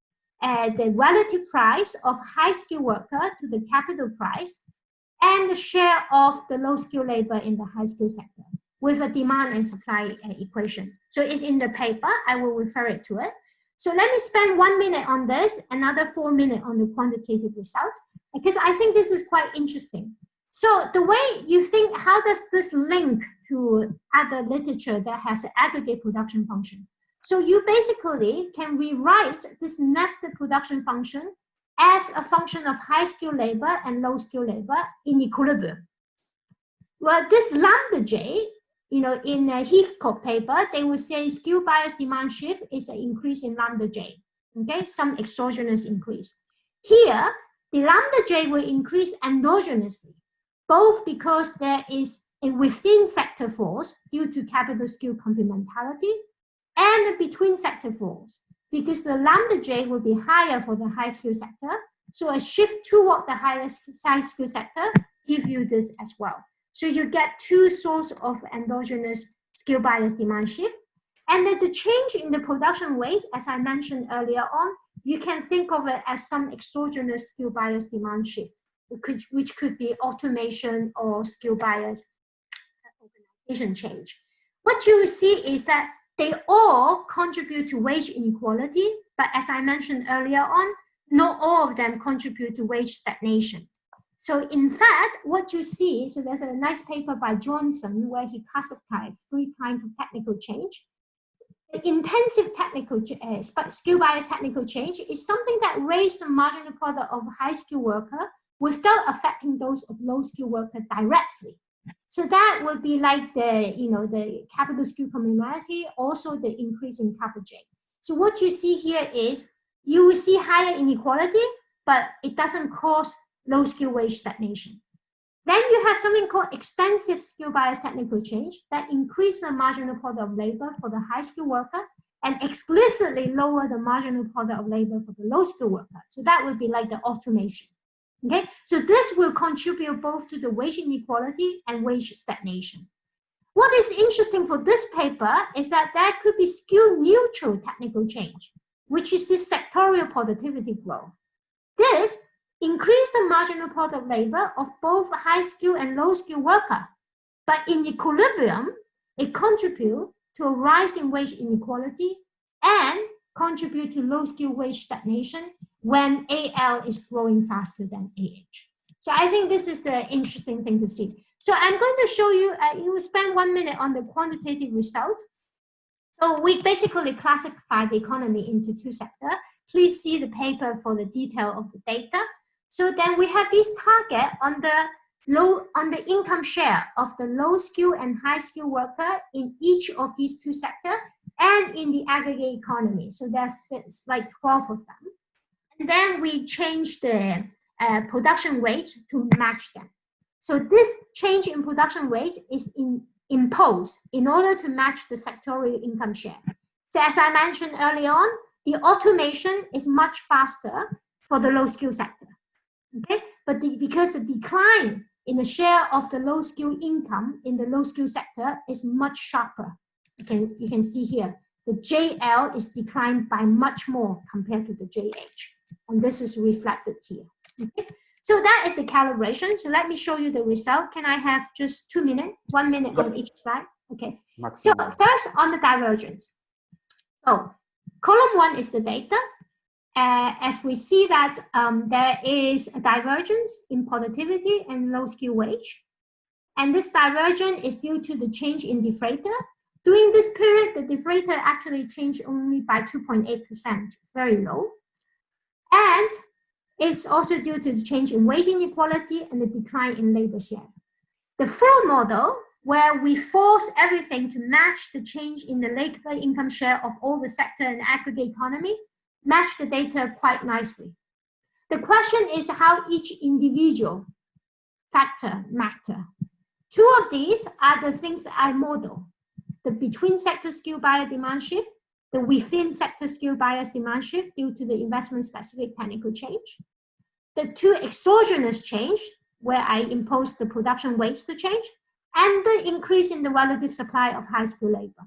the relative price of high skill worker to the capital price, and the share of the low skill labor in the high skill sector with a demand and supply equation. So it's in the paper, I will refer it to it. So let me spend 1 minute on this, another 4 minutes on the quantitative results, because I think this is quite interesting. So the way you think, how does this link to other literature that has an aggregate production function? So you basically can rewrite this nested production function as a function of high skill labor and low skill labor in equilibrium. Well, this lambda J, you know, in a Heathcote paper, they would say skill bias demand shift is an increase in lambda J, okay, some exogenous increase. Here, the lambda J will increase endogenously, both because there is a within sector force due to capital skill complementarity and a between sector force, because the lambda J will be higher for the high skill sector. So a shift toward the highest high skill sector gives you this as well. So you get 2 sources of endogenous skill bias demand shift. And then the change in the production weight, as I mentioned earlier on, you can think of it as some exogenous skill bias demand shift, which could be automation or skill bias organization change. What you will see is that they all contribute to wage inequality, but as I mentioned earlier on, not all of them contribute to wage stagnation. So in fact, what you see, so there's a nice paper by Johnson where he classified 3 kinds of technical change. The intensive technical skill bias technical change is something that raises the marginal product of high skill worker without affecting those of low skill worker directly. So that would be like the, you know, the capital skill complementarity, also the increase in kappa J. So what you see here is you will see higher inequality, but it doesn't cause low skill wage stagnation. Then you have something called extensive skill bias technical change that increase the marginal product of labor for the high skill worker and explicitly lower the marginal product of labor for the low skill worker. So that would be like the automation. Okay, so this will contribute both to the wage inequality and wage stagnation. What is interesting for this paper is that there could be skill neutral technical change, which is this sectorial productivity growth. This increased the marginal product labor of both high-skilled and low-skilled workers. But in equilibrium, it contributes to a rise in wage inequality and contribute to low-skilled wage stagnation when AL is growing faster than AH. So I think this is the interesting thing to see. So I'm going to show you, you will spend 1 minute on the quantitative results. So we basically classify the economy into two sectors. Please see the paper for the detail of the data. So then we have this target on the income share of the low-skilled and high-skilled worker in each of these two sectors and in the aggregate economy. So there's like 12 of them. And then we change the production wage to match them. So this change in production wage is imposed in order to match the sectorial income share. So as I mentioned earlier on, the automation is much faster for the low-skill sector. Okay, but because the decline in the share of the low-skill income in the low-skill sector is much sharper. You can see here, the JL is declined by much more compared to the JH. And this is reflected here. Okay? So that is the calibration. So let me show you the result. Can I have just 2 minutes, 1 minute on each slide? Okay. So first on the divergence. So column 1 is the data. As we see that there is a divergence in productivity and low skill wage. And this divergence is due to the change in deflator. During this period, the deflator actually changed only by 2.8%, very low. And it's also due to the change in wage inequality and the decline in labor share. The full model, where we force everything to match the change in the labor income share of all the sector and aggregate economy, match the data quite nicely. The question is how each individual factor matter. 2 of these are the things that I model. The between sector skill bias demand shift, the within sector skill bias demand shift due to the investment specific technical change. The 2 exogenous change, where I impose the production wage to change, and the increase in the relative supply of high skill labor.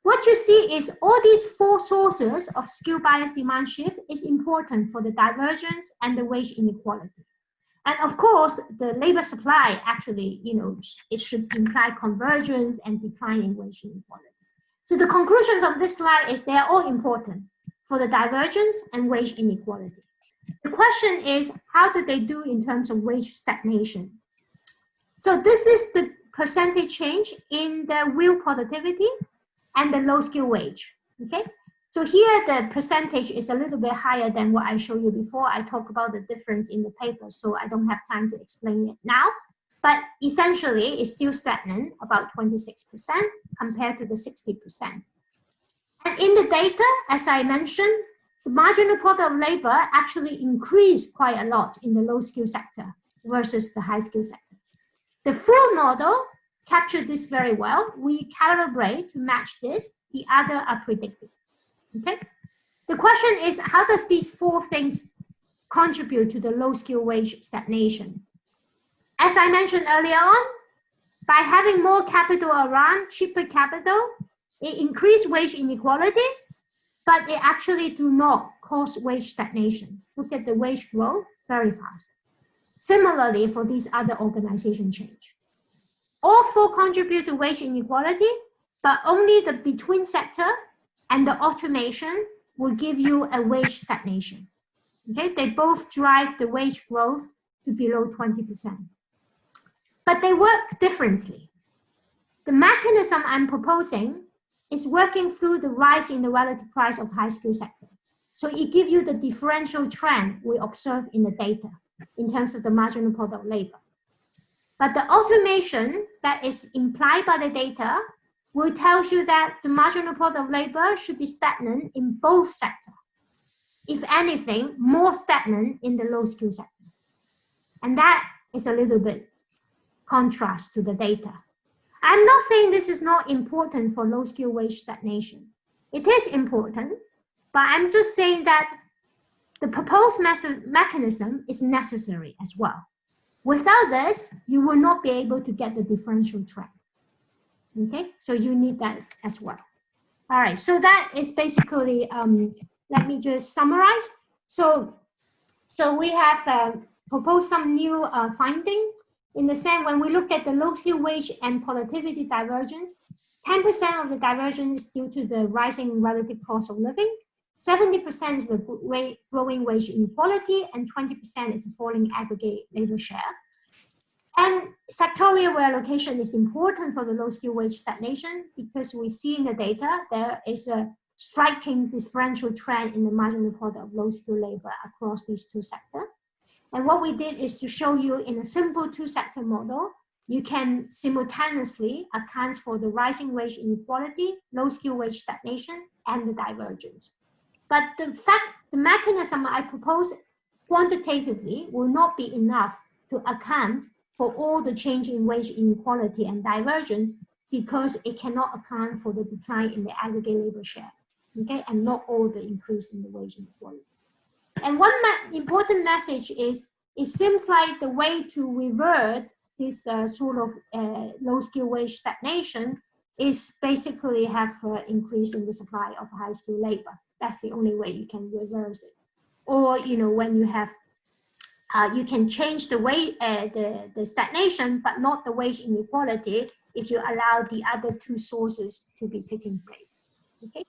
What you see is all these 4 sources of skill bias demand shift is important for the divergence and the wage inequality. And of course, the labor supply actually, it should imply convergence and decline in wage inequality. So the conclusion from this slide is they are all important for the divergence and wage inequality. The question is, how do they do in terms of wage stagnation? So this is the percentage change in the real productivity and the low skill wage, okay? So here the percentage is a little bit higher than what I showed you before. I talk about the difference in the paper, so I don't have time to explain it now. But essentially, it's still stagnant, about 26% compared to the 60%. And in the data, as I mentioned, the marginal product of labor actually increased quite a lot in the low skill sector versus the high skill sector. The full model captured this very well. We calibrate to match this. The other are predicted. Okay. The question is, how does these 4 things contribute to the low skill wage stagnation? As I mentioned earlier on, by having more capital around, cheaper capital, it increased wage inequality, but it actually do not cause wage stagnation. Look at the wage growth, very fast. Similarly, for these other organization change. All 4 contribute to wage inequality, but only the between sector and the automation will give you a wage stagnation. Okay, they both drive the wage growth to below 20%. But they work differently. The mechanism I'm proposing is working through the rise in the relative price of high skill sector. So it gives you the differential trend we observe in the data in terms of the marginal product labor. But the automation that is implied by the data will tell you that the marginal product of labor should be stagnant in both sectors. If anything, more stagnant in the low skill sector. And that is a little bit contrast to the data. I'm not saying this is not important for low skill wage stagnation. It is important, but I'm just saying that the proposed mechanism is necessary as well. Without this, you will not be able to get the differential trend. Okay, so you need that as well. All right, so that is basically, let me just summarize. So So we have proposed some new findings. In the sense, when we look at the low skill wage and productivity divergence, 10% of the divergence is due to the rising relative cost of living, 70% is the growing wage inequality, and 20% is the falling aggregate labor share. And sectorial reallocation is important for the low skill wage stagnation because we see in the data there is a striking differential trend in the marginal product of low skill labor across these two sectors. And what we did is to show you in a simple two-sector model, you can simultaneously account for the rising wage inequality, low skill wage stagnation, and the divergence. But the mechanism I propose quantitatively will not be enough to account for all the change in wage inequality and divergence because it cannot account for the decline in the aggregate labor share, okay, and not all the increase in the wage inequality. And one important message is, it seems like the way to revert this sort of low skill wage stagnation is basically have increase in the supply of high skill labor. That's the only way you can reverse it. Or, you know, when you have, you can change the way, the stagnation, but not the wage inequality if you allow the other two sources to be taking place. Okay,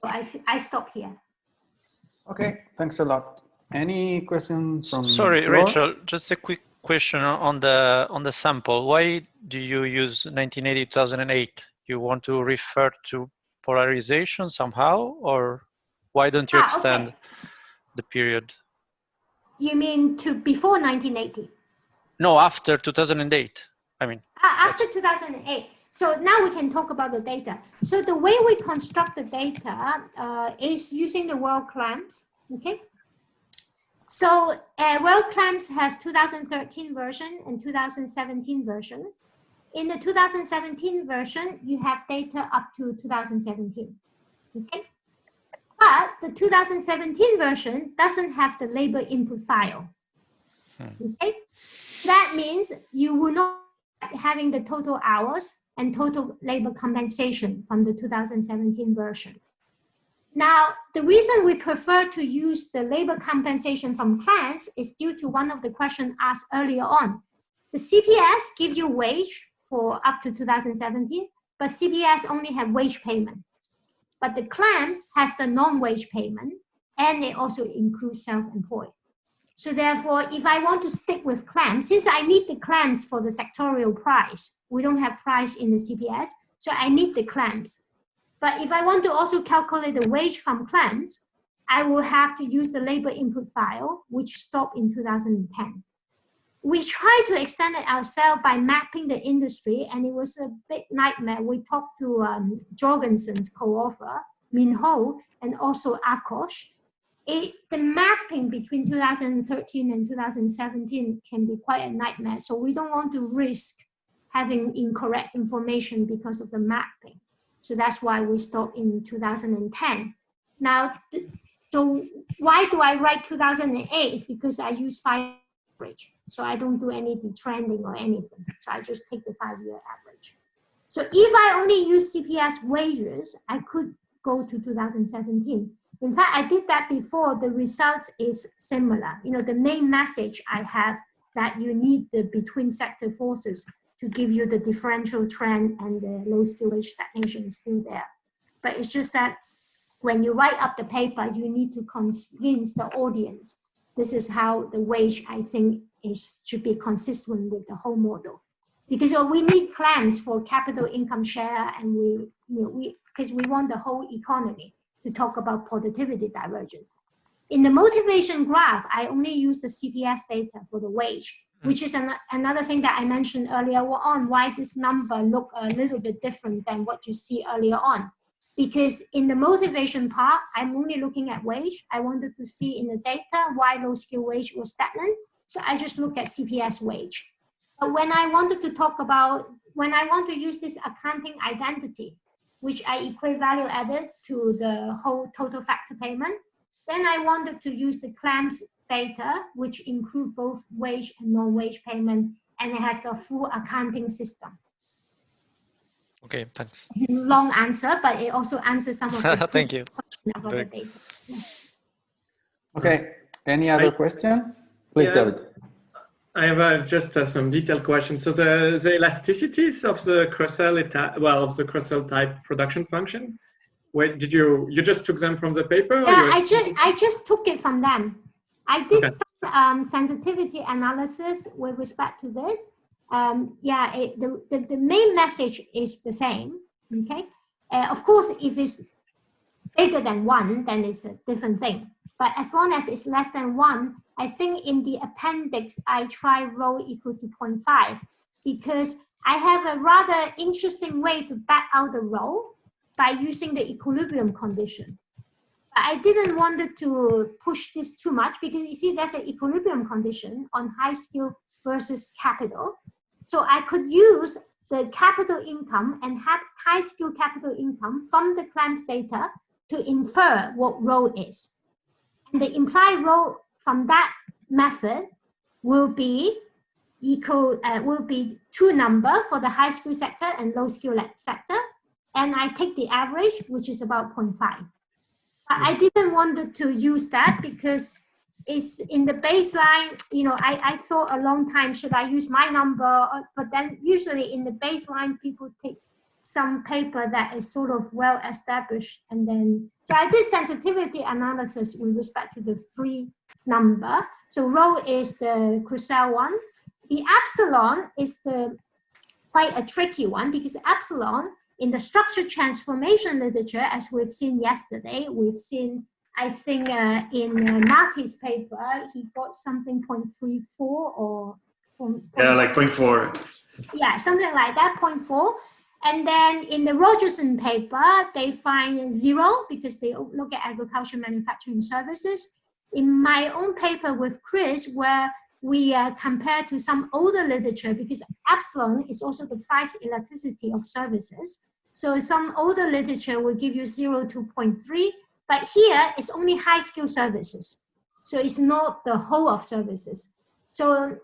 so I stop here. Okay, thanks a lot. Any questions from Sorry, the floor? Rachel, just a quick question on the sample. Why do you use 1980-2008? You want to refer to polarization somehow, or why don't you extend the period? You mean to before 1980? No, after 2008. I mean. After 2008. So now we can talk about the data. So the way we construct the data is using the world clamps, okay? So world clamps has 2013 version and 2017 version. In the 2017 version, you have data up to 2017, okay? But the 2017 version doesn't have the labor input file, okay? That means you will not having the total hours and total labor compensation from the 2017 version. Now, the reason we prefer to use the labor compensation from clamps is due to one of the questions asked earlier on. The CPS gives you wage for up to 2017, but CPS only have wage payment. But the clamps has the non-wage payment, and it also includes self-employed. So therefore, if I want to stick with clamps, since I need the clamps for the sectorial price, we don't have price in the CPS, so I need the clamps. But if I want to also calculate the wage from clamps, I will have to use the labor input file, which stopped in 2010. We tried to extend it ourselves by mapping the industry, and it was a big nightmare. We talked to Jorgensen's co-author, Min Ho, and also Akosh. The mapping between 2013 and 2017 can be quite a nightmare. So we don't want to risk having incorrect information because of the mapping. So that's why we stopped in 2010. Now, so why do I write 2008? It's because I use 5-year average. So I don't do any detrending or anything. So I just take the 5-year average. So if I only use CPS wages, I could go to 2017. In fact, I did that before. The result is similar. You know, the main message I have that you need the between sector forces to give you the differential trend, and the low skill wage stagnation is still there. But it's just that when you write up the paper, you need to convince the audience. This is how the wage, I think, should be consistent with the whole model. Because we need plans for capital income share, and because we want the whole economy to talk about productivity divergence. In the motivation graph, I only use the CPS data for the wage, which is another thing that I mentioned earlier on, why this number look a little bit different than what you see earlier on. Because in the motivation part, I'm only looking at wage. I wanted to see in the data why low skill wage was stagnant. So I just look at CPS wage. But when I wanted to talk about, when I want to use this accounting identity, which I equate value added to the whole total factor payment, then I wanted to use the clamps data, which include both wage and non-wage payment, and it has the full accounting system. Okay, thanks. Long answer, but it also answers some of the Thank you. questions about the data. Yeah. Okay, Any other question? Please, yeah, David. I have just some detailed questions. So the elasticities of the Crossell type production function, where did you just took them from the paper? Or Yeah, I just took it from them. I did Okay. some sensitivity analysis with respect to this. Yeah, the main message is the same. Okay, of course, if it's bigger than 1, then it's a different thing. But as long as it's less than 1, I think in the appendix, I try rho equal to 0.5 because I have a rather interesting way to back out the rho by using the equilibrium condition. I didn't want to push this too much because you see there's an equilibrium condition on high skill versus capital. So I could use the capital income and high skill capital income from the claims data to infer what rho is. And the implied rho from that method will be equal, will be 2 number for the high skill sector and low skill sector. And I take the average, which is about 0.5. I didn't want to use that because it's in the baseline, you know, I thought a long time, should I use my number? But then usually in the baseline, people take some paper that is sort of well established. And then, so I did sensitivity analysis with respect to the 3 number. So rho is the Crossell one. The epsilon is quite a tricky one because epsilon in the structure transformation literature, as we've seen yesterday, we've seen, I think in Marty's paper, he got something 0.34 or like 0.4. Yeah, something like that, 0.4. And then in the Rogerson paper, they find 0 because they look at agriculture manufacturing services. In my own paper with Chris, where we compare to some older literature because epsilon is also the price elasticity of services. So some older literature will give you 0 to 0.3, but here it's only high skill services. So it's not the whole of services. So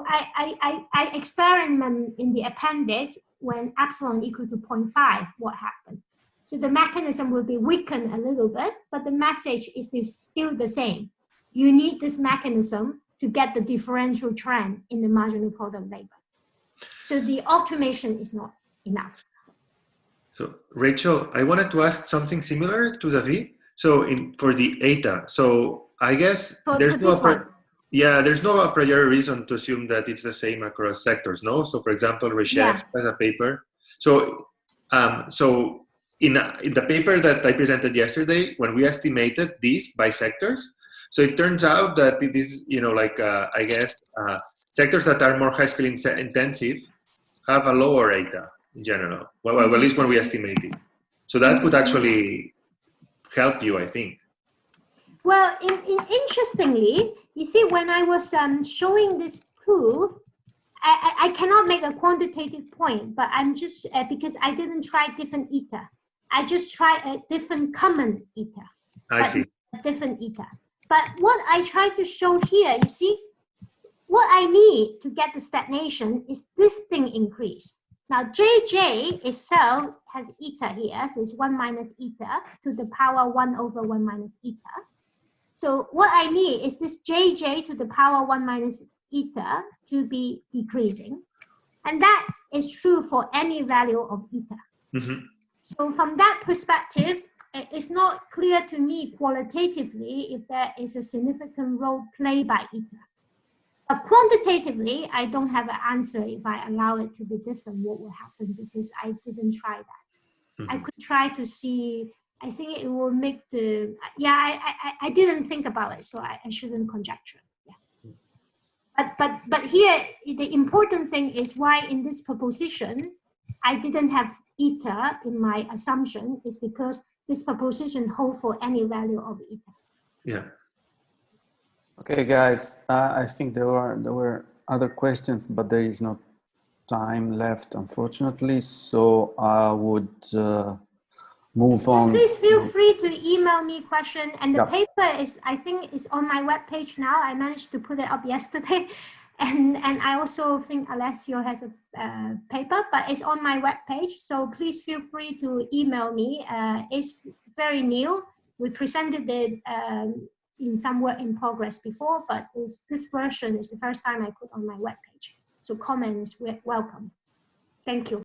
I experiment in the appendix when epsilon equal to 0.5, what happened. So the mechanism will be weakened a little bit, but the message is still the same. You need this mechanism to get the differential trend in the marginal product labor. So the automation is not enough. So Rachel, I wanted to ask something similar to David. So for the ETA, so I guess there's no a priori reason to assume that it's the same across sectors, no? So for example, Reshef has a paper. So so in the paper that I presented yesterday, when we estimated this by sectors, so it turns out that it is, you know, like I guess sectors that are more high skill intensive have a lower ETA in general. Well, at least when we estimate it. So that could actually help you, I think. Well, interestingly, you see, when I was showing this proof, I cannot make a quantitative point, but I'm just, because I didn't try different ETA. I just tried a different common ETA. I see. A different ETA. But what I try to show here, you see, what I need to get the stagnation is this thing increase. Now, JJ itself has eta here, so it's 1 minus eta to the power 1 over 1 minus eta. So what I need is this JJ to the power 1 minus eta to be decreasing. And that is true for any value of eta. Mm-hmm. So from that perspective, it's not clear to me qualitatively if there is a significant role played by eta. But quantitatively, I don't have an answer if I allow it to be different, what will happen, because I didn't try that. Mm-hmm. I could try to see, I think it will make the, I didn't think about it, so I shouldn't conjecture. Yeah. But here, the important thing is why in this proposition, I didn't have eta in my assumption is because this proposition holds for any value of eta. Yeah. Okay, guys, I think there were other questions, but there is no time left, unfortunately. So I would move on. Please feel free to email me question. And the paper is, I think, is on my webpage now. I managed to put it up yesterday. And I also think Alessio has a paper, but it's on my webpage. So please feel free to email me. It's very new. We presented it in some work in progress before, but this version is the first time I put on my webpage. So comments welcome. Thank you.